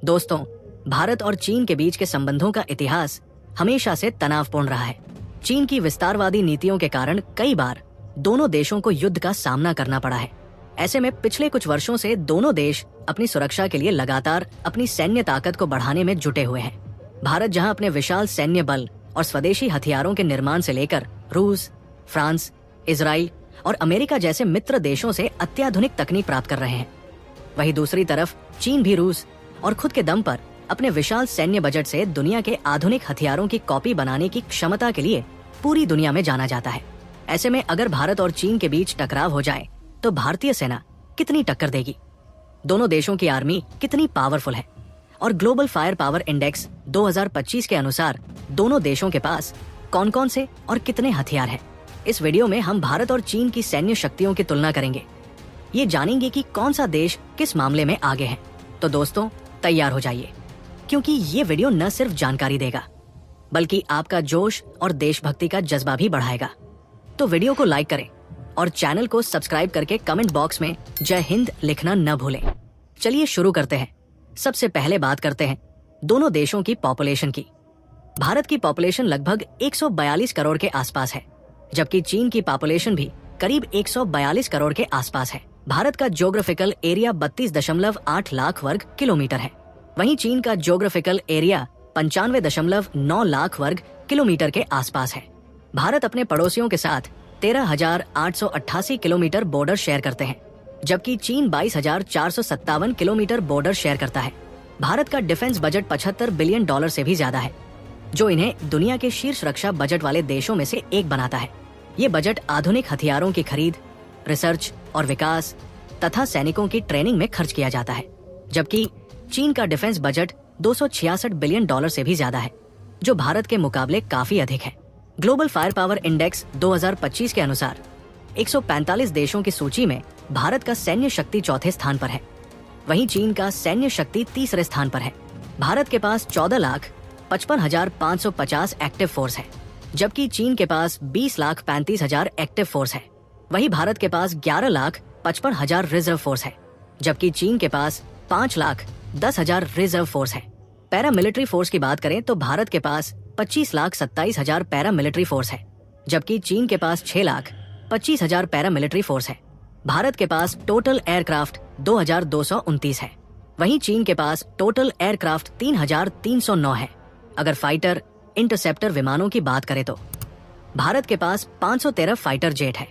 दोस्तों, भारत और चीन के बीच के संबंधों का इतिहास हमेशा से तनावपूर्ण रहा है। चीन की विस्तारवादी नीतियों के कारण कई बार दोनों देशों को युद्ध का सामना करना पड़ा है। ऐसे में पिछले कुछ वर्षों से दोनों देश अपनी सुरक्षा के लिए लगातार अपनी सैन्य ताकत को बढ़ाने में जुटे हुए हैं। भारत जहां अपने विशाल सैन्य बल और स्वदेशी हथियारों के निर्माण से लेकर रूस, फ्रांस, इजराइल और अमेरिका जैसे मित्र देशों से अत्याधुनिक तकनीक प्राप्त कर रहे हैं, वहीं दूसरी तरफ चीन भी रूस और खुद के दम पर अपने विशाल सैन्य बजट से दुनिया के आधुनिक हथियारों की कॉपी बनाने की क्षमता के लिए पूरी दुनिया में जाना जाता है। ऐसे में अगर भारत और चीन के बीच टकराव हो जाए तो भारतीय सेना कितनी टक्कर देगी, दोनों देशों की आर्मी कितनी पावरफुल है और ग्लोबल फायर पावर इंडेक्स 2025 के अनुसार दोनों देशों के पास कौन कौन से और कितने हथियार हैं। इस वीडियो में हम भारत और चीन की सैन्य शक्तियों की तुलना करेंगे। ये जानेंगे कि कौन सा देश किस मामले में आगे है। तो दोस्तों, तैयार हो जाइए, क्योंकि ये वीडियो न सिर्फ जानकारी देगा बल्कि आपका जोश और देशभक्ति का जज्बा भी बढ़ाएगा। तो वीडियो को लाइक करें और चैनल को सब्सक्राइब करके कमेंट बॉक्स में जय हिंद लिखना न भूलें। चलिए शुरू करते हैं। सबसे पहले बात करते हैं दोनों देशों की पॉपुलेशन की। भारत की पॉपुलेशन लगभग 142 करोड़ के आसपास है, जबकि चीन की पॉपुलेशन भी करीब 142 करोड़ के आसपास है। भारत का ज्योग्राफिकल एरिया 32.8 लाख वर्ग किलोमीटर है, वहीं चीन का ज्योग्राफिकल एरिया 95.9 लाख वर्ग किलोमीटर के आसपास है। भारत अपने पड़ोसियों के साथ 13,888 किलोमीटर बॉर्डर शेयर करते हैं, जबकि चीन 22,457 किलोमीटर बॉर्डर शेयर करता है। भारत का डिफेंस बजट $75 बिलियन से भी ज्यादा है, जो इन्हें दुनिया के शीर्ष रक्षा बजट वाले देशों में से एक बनाता है। ये बजट आधुनिक हथियारों की खरीद, रिसर्च और विकास तथा सैनिकों की ट्रेनिंग में खर्च किया जाता है, जबकि चीन का डिफेंस बजट $266 बिलियन से भी ज्यादा है, जो भारत के मुकाबले काफी अधिक है। ग्लोबल फायर पावर इंडेक्स 2025 के अनुसार 145 देशों की सूची में भारत का सैन्य शक्ति चौथे स्थान पर है, वहीं चीन का सैन्य शक्ति तीसरे स्थान पर है। भारत के पास 14,55,550 एक्टिव फोर्स है, जबकि चीन के पास 20,35,000 एक्टिव फोर्स है। वहीं भारत के पास 11,55,000 रिजर्व फोर्स है, जबकि चीन के पास 5,10,000 रिजर्व फोर्स है। पैरामिलिट्री फोर्स की बात करें तो भारत के पास 25,27,000 पैरामिलिट्री फोर्स है, जबकि चीन के पास 6,25,000 पैरामिलिट्री फोर्स है। भारत के पास टोटल एयरक्राफ्ट 2,229 है, वहीं चीन के पास टोटल एयरक्राफ्ट 3,309 है। अगर फाइटर इंटरसेप्टर विमानों की बात करें तो भारत के पास 513 फाइटर जेट है,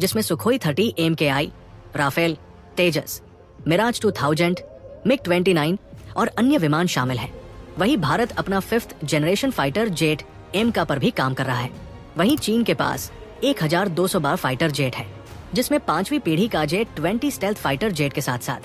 जिसमें सुखोई 30 MKI, राफेल, तेजस, मिराज 2000, MiG-29 और अन्य विमान शामिल हैं। वहीं भारत अपना 5th जनरेशन फाइटर जेट एमका पर भी काम कर रहा है। वहीं चीन के पास 1,212 फाइटर जेट है, जिसमें 5वीं पीढ़ी का J-20 स्टेल्थ फाइटर जेट के साथ साथ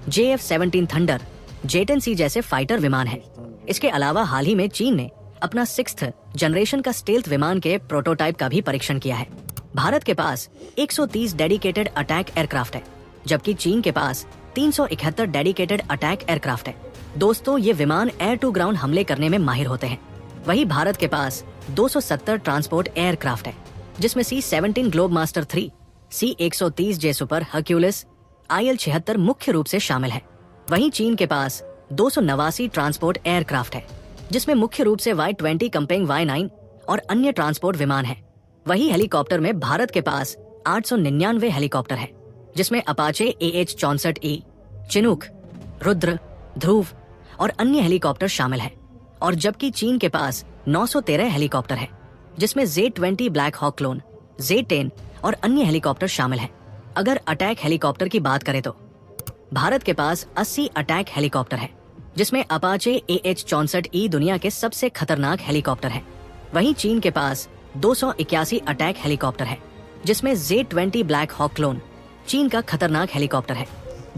JF-17 थंडर, J-10C जैसे फाइटर विमान हैं। इसके अलावा हाल ही में चीन ने अपना 6th जनरेशन का स्टेल्थ विमान के प्रोटोटाइप का भी परीक्षण किया है। भारत के पास 130 डेडिकेटेड अटैक एयरक्राफ्ट है, जबकि चीन के पास 371 डेडिकेटेड अटैक एयरक्राफ्ट है। दोस्तों, ये विमान एयर टू ग्राउंड हमले करने में माहिर होते हैं। वहीं भारत के पास 270 ट्रांसपोर्ट एयरक्राफ्ट है, जिसमें C-17 Globemaster 3, C-130J super Hercules, IL-76 मुख्य रूप से शामिल है। वहीं चीन के पास 289 ट्रांसपोर्ट एयरक्राफ्ट है, जिसमें मुख्य रूप से Y-20 कंपेंग Y-9 और अन्य ट्रांसपोर्ट विमान है। वहीं हेलीकॉप्टर में भारत के पास 899 हेलीकॉप्टर है, जिसमें अपाचे AH-64E, चिनूक, रुद्र, ध्रुव और अन्य हेलीकॉप्टर शामिल है। और जबकि चीन के पास 913 हेलीकॉप्टर है, जिसमें Z-20 Black Hawk clone, Z-10 और अन्य हेलीकॉप्टर शामिल हैं। अगर अटैक हेलीकॉप्टर की बात करें तो भारत के पास 80 अटैक हेलीकॉप्टर है, जिसमें अपाचे AH-64E दुनिया के सबसे खतरनाक हेलीकॉप्टर है। वहीं चीन के पास 281 अटैक हेलीकॉप्टर है, जिसमें Z-20 ब्लैक हॉक क्लोन चीन का खतरनाक हेलीकॉप्टर है।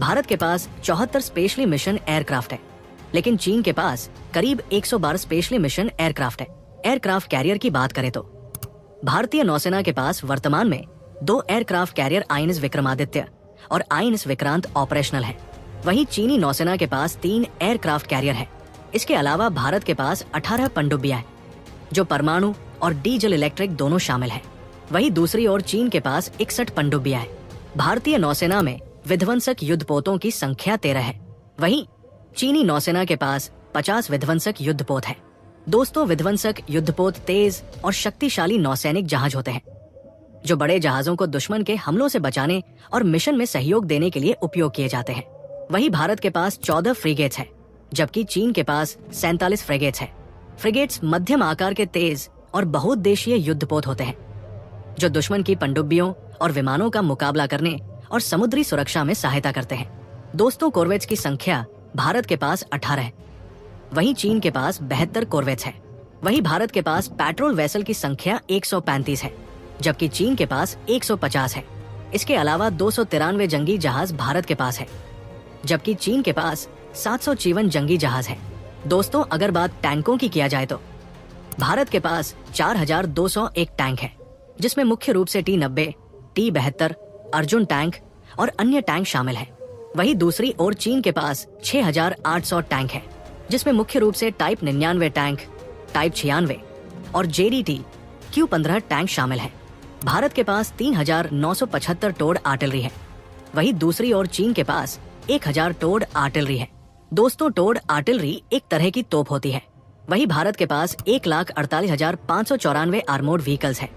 भारत के पास 74 स्पेशली मिशन एयरक्राफ्ट है, लेकिन चीन के पास करीब 112 स्पेशली मिशन एयरक्राफ्ट है। एयरक्राफ्ट कैरियर की बात करें तो भारतीय नौसेना के पास वर्तमान में 2 एयरक्राफ्ट कैरियर INS विक्रमादित्य और INS विक्रांत ऑपरेशनल है। वहीं चीनी नौसेना के पास 3 एयरक्राफ्ट कैरियर है। इसके अलावा भारत के पास 18 पनडुब्बियां हैं, जो परमाणु और डीजल इलेक्ट्रिक दोनों शामिल है। वहीं दूसरी ओर चीन के पास 61 पनडुब्बियां हैं। भारतीय नौसेना में विध्वंसक युद्धपोतों की संख्या 13 है। वहीं चीनी नौसेना के पास 50 विध्वंसक युद्धपोत है। दोस्तों, विध्वंसक युद्धपोत तेज और शक्तिशाली नौसैनिक जहाज होते हैं जो बड़े जहाजों को दुश्मन के हमलों से बचाने और मिशन में सहयोग देने के लिए उपयोग किए जाते हैं। वहीं भारत के पास 14 फ्रिगेट्स है, जबकि चीन के पास 47 फ्रिगेट्स है। फ्रिगेट्स मध्यम आकार के तेज और बहुउद्देशीय युद्धपोत होते हैं जो दुश्मन की पनडुब्बियों और विमानों का मुकाबला करने और समुद्री सुरक्षा में सहायता करते हैं। दोस्तों, कॉर्वेट्स की संख्या भारत के पास 18 है, वहीं चीन के पास 72 कॉर्वेट्स है। वहीं भारत के पास पेट्रोल वेसल की संख्या 135 है, जबकि चीन के पास 150 है। इसके अलावा 293 जंगी जहाज भारत के पास है, जबकि चीन के पास 754 जंगी जहाज है। दोस्तों, अगर बात टैंकों की किया जाए तो भारत के पास 4201 टैंक है, जिसमें मुख्य रूप से T-90, T-72, अर्जुन टैंक और अन्य टैंक शामिल हैं। वहीं दूसरी ओर चीन के पास 6800 टैंक है, जिसमें मुख्य रूप से टाइप 99 टैंक, टाइप 96 और JDT Q-15 टैंक शामिल हैं। भारत के पास 3975 टोड आर्टिलरी है, वहीं दूसरी ओर चीन के पास 1000 टोड आर्टिलरी है। दोस्तों, टोड आर्टिलरी एक तरह की तोप होती है। वहीं भारत के पास 1,48,594 आर्मोर्ड व्हीकल्स है,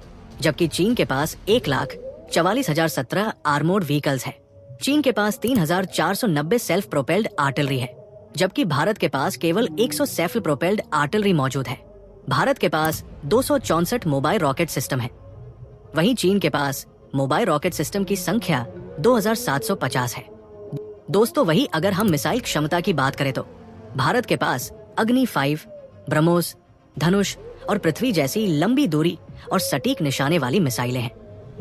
जबकि चीन के पास 1,44,017 आर्मोर्ड व्हीकल्स है। चीन के पास 3,490 सेल्फ प्रोपेल्ड आर्टिलरी है, जबकि भारत के पास केवल 100 सेल्फ प्रोपेल्ड आर्टिलरी मौजूद है। भारत के पास 264 मोबाइल रॉकेट सिस्टम है, वहीं चीन के पास मोबाइल रॉकेट सिस्टम की संख्या 2750 है। दोस्तों, वही अगर हम मिसाइल क्षमता की बात करें तो भारत के पास अग्नि 5, ब्रह्मोस, धनुष और पृथ्वी जैसी लंबी दूरी और सटीक निशाने वाली मिसाइलें हैं।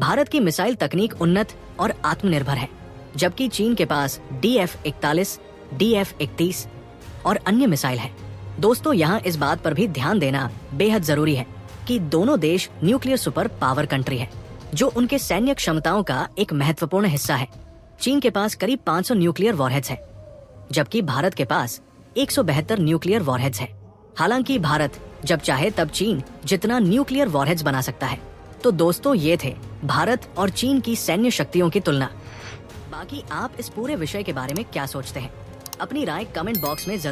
भारत की मिसाइल तकनीक उन्नत और आत्मनिर्भर है, जबकि चीन के पास DF-41, DF-31 और अन्य मिसाइल है। दोस्तों, यहाँ इस बात पर भी ध्यान देना बेहद जरूरी है कि दोनों देश न्यूक्लियर सुपर पावर कंट्री है, जो उनके सैन्य क्षमताओं का एक महत्वपूर्ण हिस्सा है। चीन के पास करीब 500 न्यूक्लियर वॉरहेड्स है, जबकि भारत के पास 172 न्यूक्लियर वॉरहेड्स है। हालांकि भारत जब चाहे तब चीन जितना न्यूक्लियर वॉरहेड्स बना सकता है। तो दोस्तों, ये थे भारत और चीन की सैन्य शक्तियों की तुलना। बाकी आप इस पूरे विषय के बारे में क्या सोचते हैं? अपनी राय कमेंट बॉक्स में जरूर